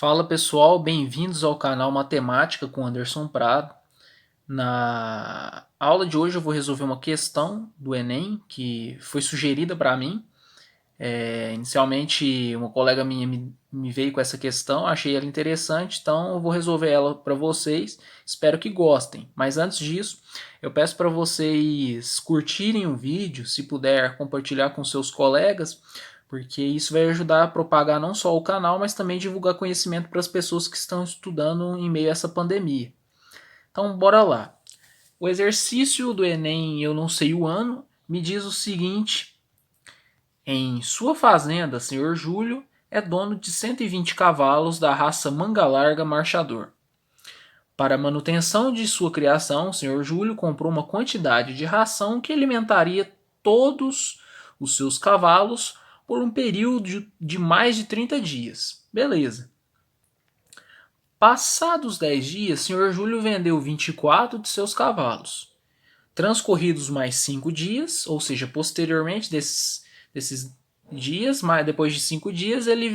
Fala pessoal, bem-vindos ao canal Matemática com Anderson Prado. Na aula de hoje eu vou resolver uma questão do Enem que foi sugerida para mim. Inicialmente uma colega minha me veio com essa questão, achei ela interessante, então eu vou resolver ela para vocês. Espero que gostem. Mas antes disso, eu peço para vocês curtirem o vídeo, se puder compartilhar com seus colegas, porque isso vai ajudar a propagar não só o canal, mas também divulgar conhecimento para as pessoas que estão estudando em meio a essa pandemia. Então, bora lá. O exercício do Enem, eu não sei o ano, me diz o seguinte: em sua fazenda, Sr. Júlio é dono de 120 cavalos da raça manga larga marchador. Para a manutenção de sua criação, o Sr. Júlio comprou uma quantidade de ração que alimentaria todos os seus cavalos por um período de mais de 30 dias. Beleza. Passados 10 dias, Sr. Júlio vendeu 24 de seus cavalos. Transcorridos mais 5 dias, ou seja, posteriormente desses dias, mas depois de 5 dias, ele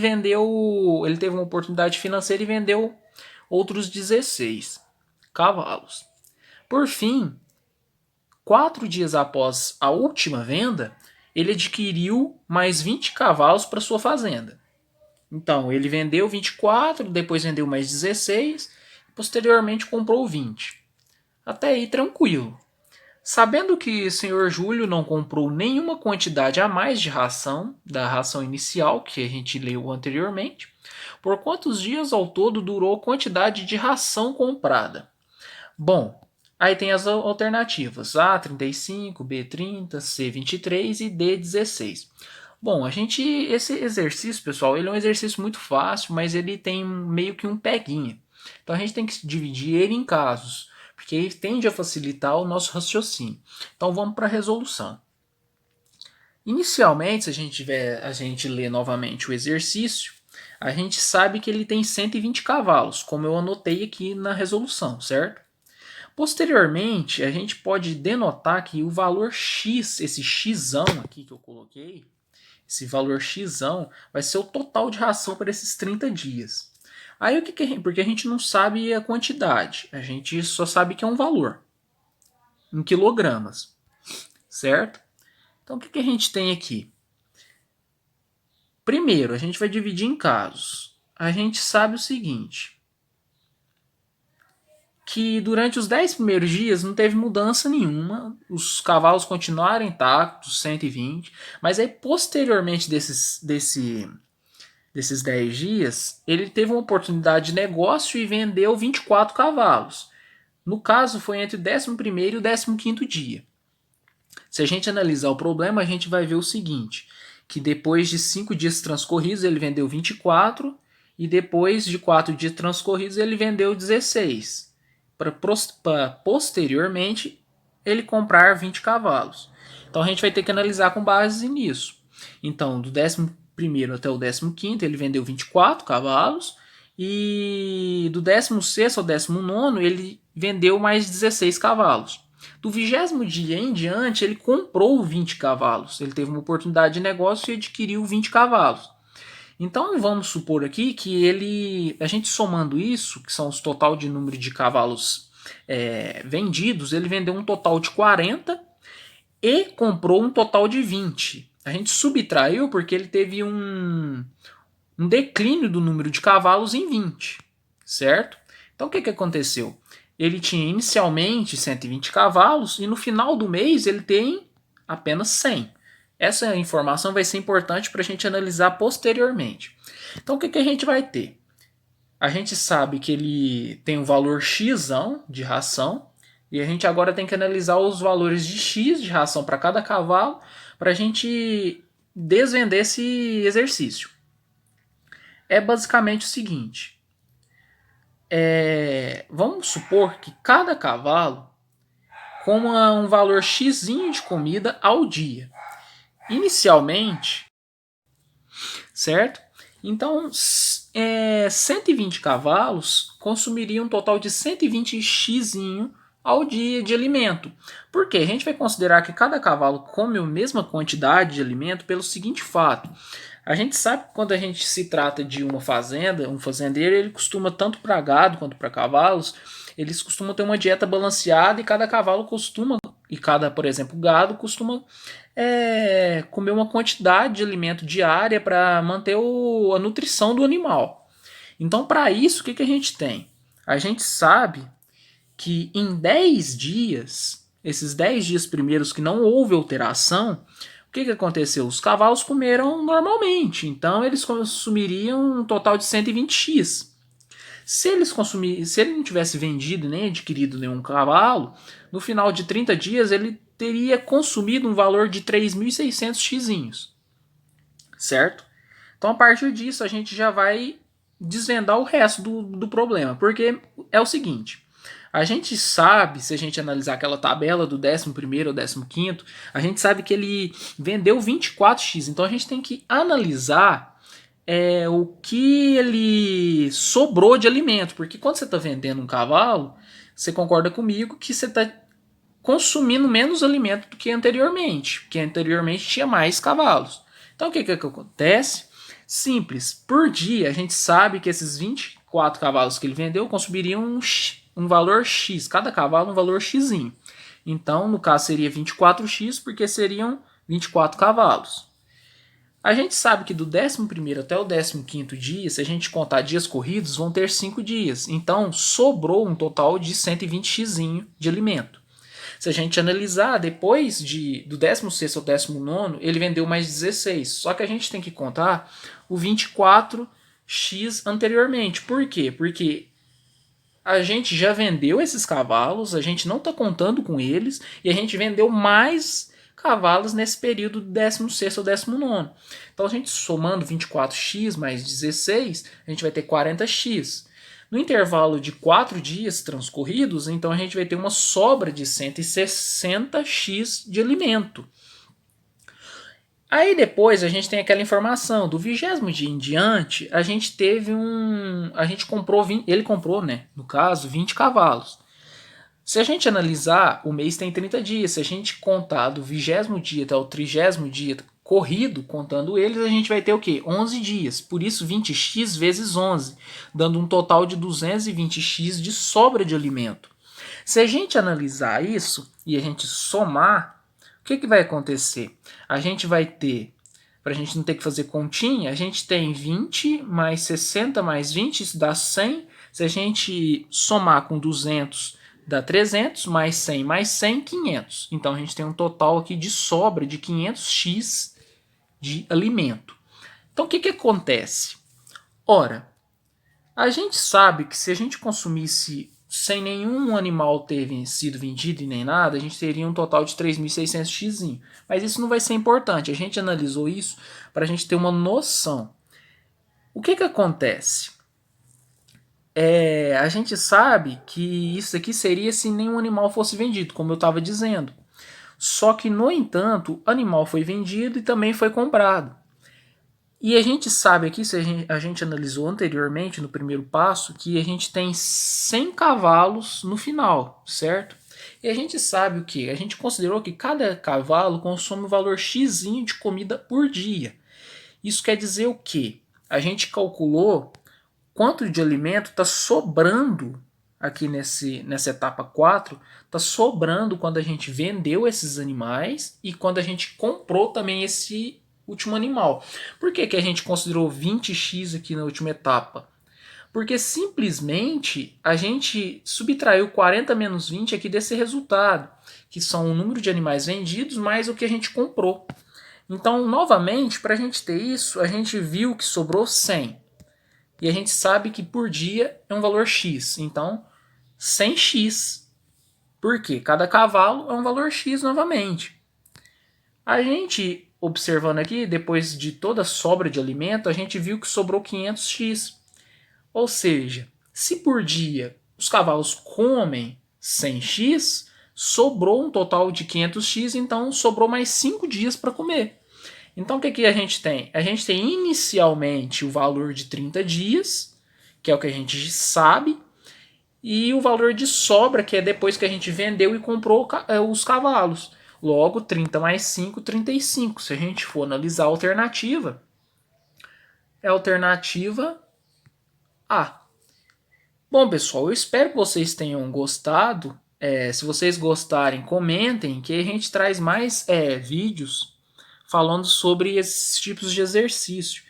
teve uma oportunidade financeira e vendeu outros 16 cavalos. Por fim, 4 dias após a última venda, ele adquiriu mais 20 cavalos para sua fazenda. Então, ele vendeu 24, depois vendeu mais 16, posteriormente comprou 20. Até aí tranquilo. Sabendo que o Sr. Júlio não comprou nenhuma quantidade a mais de ração, da ração inicial que a gente leu anteriormente, por quantos dias ao todo durou a quantidade de ração comprada? Bom, aí tem as alternativas: A 35, B 30, C 23 e D 16. Bom, esse exercício, pessoal, ele é um exercício muito fácil, mas ele tem meio que um peguinha. Então a gente tem que dividir ele em casos, porque ele tende a facilitar o nosso raciocínio. Então vamos para a resolução. Inicialmente, se a gente lê novamente o exercício, a gente sabe que ele tem 120 cavalos, como eu anotei aqui na resolução, certo? Posteriormente, a gente pode denotar que o valor x, esse x aqui que eu coloquei, esse valor x vai ser o total de ração para esses 30 dias. Aí o que porque a gente não sabe a quantidade, a gente só sabe que é um valor em quilogramas, certo? Então o que a gente tem aqui? Primeiro, a gente vai dividir em casos. A gente sabe o seguinte: que durante os 10 primeiros dias não teve mudança nenhuma, os cavalos continuaram intactos, 120, mas aí posteriormente desses 10 dias, ele teve uma oportunidade de negócio e vendeu 24 cavalos. No caso, foi entre o 11º e o 15º dia. Se a gente analisar o problema, a gente vai ver o seguinte, que depois de 5 dias transcorridos, ele vendeu 24, e depois de 4 dias transcorridos, ele vendeu 16, para posteriormente ele comprar 20 cavalos. Então a gente vai ter que analisar com base nisso. Então, do 11º até o 15º, ele vendeu 24 cavalos, e do 16º ao 19º, ele vendeu mais 16 cavalos. Do 20º dia em diante, ele comprou 20 cavalos. Ele teve uma oportunidade de negócio e adquiriu 20 cavalos. Então vamos supor aqui que a gente somando isso, que são os total de número de cavalos vendidos, ele vendeu um total de 40 e comprou um total de 20. A gente subtraiu porque ele teve um declínio do número de cavalos em 20, certo? Então o que aconteceu? Ele tinha inicialmente 120 cavalos e no final do mês ele tem apenas 100. Essa informação vai ser importante para a gente analisar posteriormente. Então o que a gente vai ter? A gente sabe que ele tem um valor x de ração e a gente agora tem que analisar os valores de x de ração para cada cavalo para a gente desvender esse exercício. É basicamente o seguinte: vamos supor que cada cavalo coma um valor x de comida ao dia. Inicialmente, certo? Então, 120 cavalos consumiriam um total de 120x ao dia de alimento. Por quê? A gente vai considerar que cada cavalo come a mesma quantidade de alimento pelo seguinte fato. A gente sabe que quando a gente se trata de uma fazenda, um fazendeiro, ele costuma, tanto para gado quanto para cavalos, eles costumam ter uma dieta balanceada e cada cavalo costuma, e cada, por exemplo, gado costuma comer uma quantidade de alimento diária para manter a nutrição do animal. Então, para isso, o que a gente tem? A gente sabe que em 10 dias, esses 10 dias primeiros que não houve alteração, o que aconteceu? Os cavalos comeram normalmente, então eles consumiriam um total de 120x. Se ele não tivesse vendido nem adquirido nenhum cavalo, no final de 30 dias ele teria consumido um valor de 3.600 xizinhos, certo? Então a partir disso a gente já vai desvendar o resto do problema, porque é o seguinte, a gente sabe, se a gente analisar aquela tabela do 11º ao 15º, a gente sabe que ele vendeu 24x, então a gente tem que analisar o que ele sobrou de alimento, porque quando você está vendendo um cavalo, você concorda comigo que você está consumindo menos alimento do que anteriormente, porque anteriormente tinha mais cavalos. Então o que acontece? Simples, por dia a gente sabe que esses 24 cavalos que ele vendeu consumiriam um valor X, cada cavalo um valor Xzinho. Então, no caso seria 24x, porque seriam 24 cavalos. A gente sabe que do 11º até o 15º dia, se a gente contar dias corridos, vão ter 5 dias. Então, sobrou um total de 120x de alimento. Se a gente analisar, depois do 16º ao 19º, ele vendeu mais 16. Só que a gente tem que contar o 24x anteriormente. Por quê? Porque a gente já vendeu esses cavalos, a gente não está contando com eles, e a gente vendeu mais cavalos nesse período do 16º ao 19º. Então a gente somando 24x mais 16, a gente vai ter 40x. No intervalo de 4 dias transcorridos, então a gente vai ter uma sobra de 160x de alimento. Aí depois a gente tem aquela informação, do 20º dia em diante, a gente teve a gente comprou, ele comprou, né, no caso, 20 cavalos. Se a gente analisar, o mês tem 30 dias, se a gente contar do 20º dia até o 30º dia corrido, contando eles, a gente vai ter o quê? 11 dias, por isso 20x vezes 11, dando um total de 220x de sobra de alimento. Se a gente analisar isso e a gente somar, o que vai acontecer? A gente vai ter, para a gente não ter que fazer continha, a gente tem 20 mais 60 mais 20, isso dá 100. Se a gente somar com 200, dá 300, mais 100 mais 100, 500. Então a gente tem um total aqui de sobra de 500x de alimento. Então o que acontece? Ora, a gente sabe que se a gente consumisse sem nenhum animal ter sido vendido e nem nada, a gente teria um total de 3.600x. Mas isso não vai ser importante. A gente analisou isso para a gente ter uma noção. O que acontece? A gente sabe que isso aqui seria se nenhum animal fosse vendido, como eu estava dizendo. Só que, no entanto, o animal foi vendido e também foi comprado. E a gente sabe aqui, se a gente analisou anteriormente no primeiro passo, que a gente tem 100 cavalos no final, certo? E a gente sabe o que? A gente considerou que cada cavalo consome o valor X de comida por dia. Isso quer dizer o quê? A gente calculou quanto de alimento está sobrando aqui nessa etapa 4, está sobrando quando a gente vendeu esses animais e quando a gente comprou também esse último animal. Por que a gente considerou 20x aqui na última etapa? Porque simplesmente a gente subtraiu 40 menos 20 aqui desse resultado, que são o número de animais vendidos mais o que a gente comprou. Então, novamente, para a gente ter isso, a gente viu que sobrou 100. E a gente sabe que por dia é um valor X. Então, 100x. Por quê? Cada cavalo é um valor X novamente. A gente, observando aqui, depois de toda a sobra de alimento, a gente viu que sobrou 500x. Ou seja, se por dia os cavalos comem 100x, sobrou um total de 500x, então sobrou mais 5 dias para comer. Então o que a gente tem? A gente tem inicialmente o valor de 30 dias, que é o que a gente sabe, e o valor de sobra, que é depois que a gente vendeu e comprou os cavalos. Logo, 30 mais 5, 35. Se a gente for analisar a alternativa, é a alternativa A. Bom, pessoal, eu espero que vocês tenham gostado. Se vocês gostarem, comentem que a gente traz mais vídeos falando sobre esses tipos de exercício.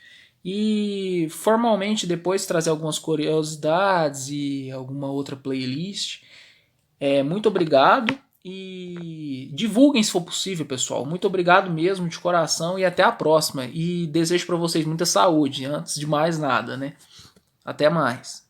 E formalmente depois trazer algumas curiosidades e alguma outra playlist. Muito obrigado e divulguem se for possível, pessoal. Muito obrigado mesmo de coração e até a próxima. E desejo para vocês muita saúde, antes de mais nada, né? Até mais.